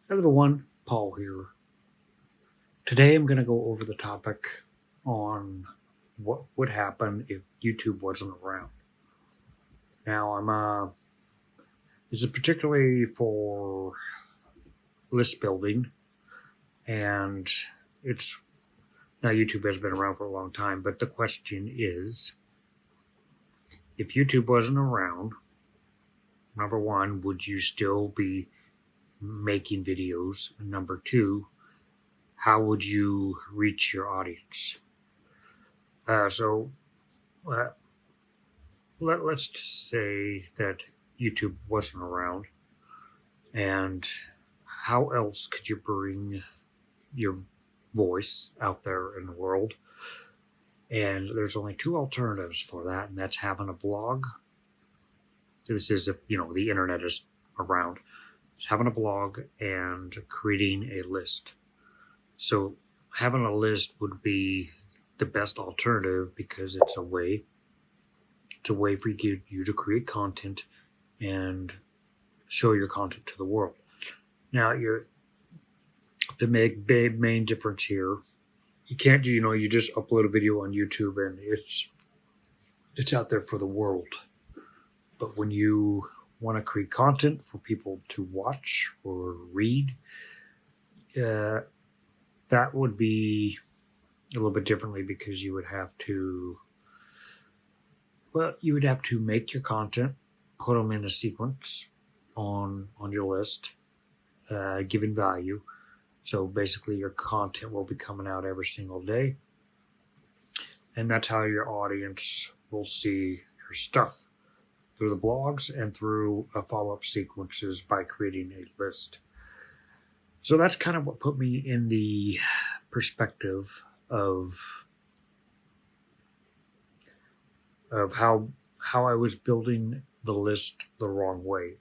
Hello everyone, Paul here. Today I'm going to go over the topic on what would happen if YouTube wasn't around. Now this is particularly for list building, and it's now YouTube has been around for a long time, but the question is, if YouTube wasn't around, number one, would you still be making videos? And number two, how would you reach your audience? So let's just say that YouTube wasn't around, and how else could you bring your voice out there in the world? And there's only two alternatives for that, and that's having a blog. This is if the internet is around. It's having a blog and creating a list. So having a list would be the best alternative because it's a way for you to create content and show your content to the world. Now, the main difference here, you can't you just upload a video on YouTube and it's out there for the world. But when you want to create content for people to watch or read, that would be a little bit differently because you would have to make your content, put them in a sequence on your list, giving value. So basically your content will be coming out every single day, and that's how your audience will see your stuff, through the blogs and through follow-up sequences by creating a list. So that's kind of what put me in the perspective of how I was building the list the wrong way.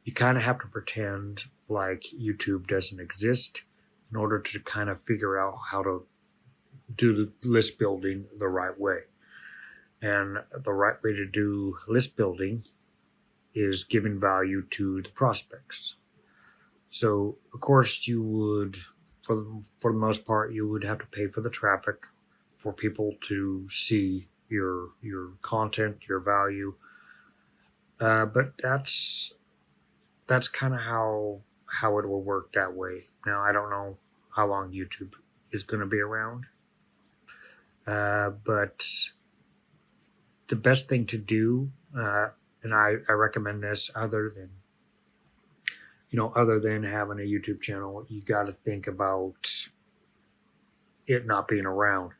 You kind of have to pretend like YouTube doesn't exist in order to kind of figure out how to do the list building the right way. And the right way to do list building is giving value to the prospects. So, of course, you would, for the most part, you would have to pay for the traffic for people to see your content, your value. But that's kind of how it will work that way. Now, I don't know how long YouTube is going to be around, but the best thing to do, and I recommend this, other than having a YouTube channel, you got to think about it not being around.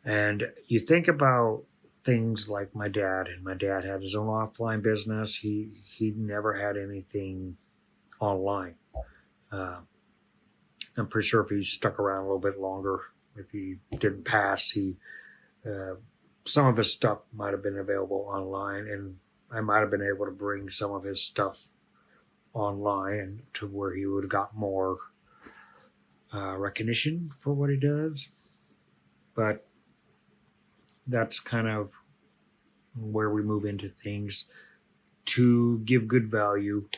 And you think about things like my dad, and my dad had his own offline business. He never had anything online. I'm pretty sure if he stuck around a little bit longer, if he didn't pass, some of his stuff might have been available online, and I might have been able to bring some of his stuff online to where he would have got more recognition for what he does. But that's kind of where we move into things. To give good value,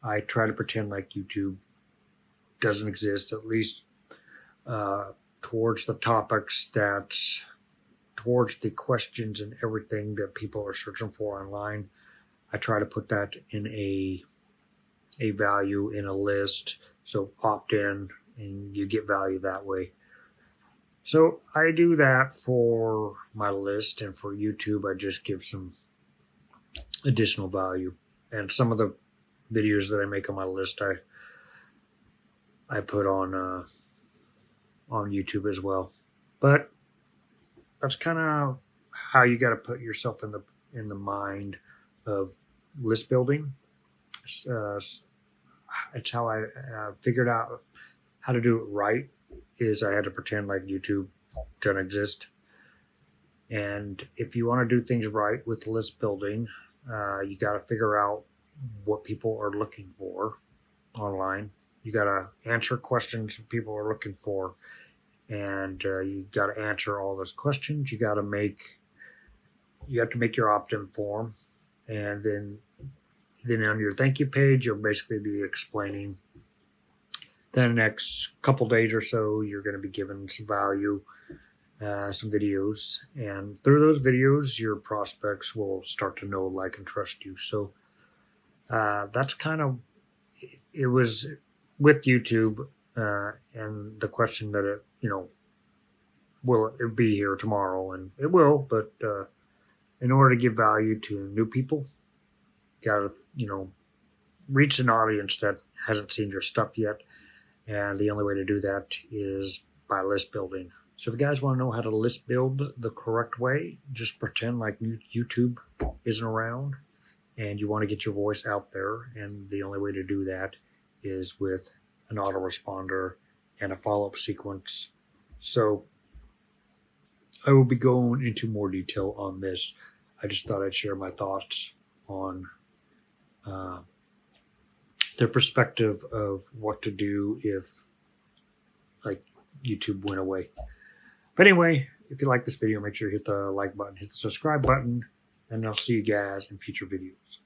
I try to pretend like YouTube doesn't exist, at least towards the topics towards the questions and everything that people are searching for online. I try to put that in a value in a list. So opt in and you get value that way. So I do that for my list, and for YouTube, I just give some additional value. And some of the videos that I make on my list, I put on YouTube as well. But that's kind of how you got to put yourself in the mind of list building. It's how I figured out how to do it right. Is I had to pretend like YouTube doesn't exist. And if you want to do things right with list building, you got to figure out what people are looking for online. You got to answer questions people are looking for, and you got to answer all those questions. You have to make your opt-in form, and then Then on your thank you page, you'll basically be explaining the next couple days or so, you're going to be given some value, some videos. And through those videos, your prospects will start to know, like, and trust you. So that's kind of, it was with YouTube and the question that will it be here tomorrow? And it will, but in order to give value to new people, got to, reach an audience that hasn't seen your stuff yet. And the only way to do that is by list building. So if you guys want to know how to list build the correct way, just pretend like YouTube isn't around and you want to get your voice out there. And the only way to do that is with an autoresponder and a follow-up sequence. So I will be going into more detail on this. I just thought I'd share my thoughts on the perspective of what to do if, like, YouTube went away. But anyway, if you like this video, make sure you hit the like button, hit the subscribe button, and I'll see you guys in future videos.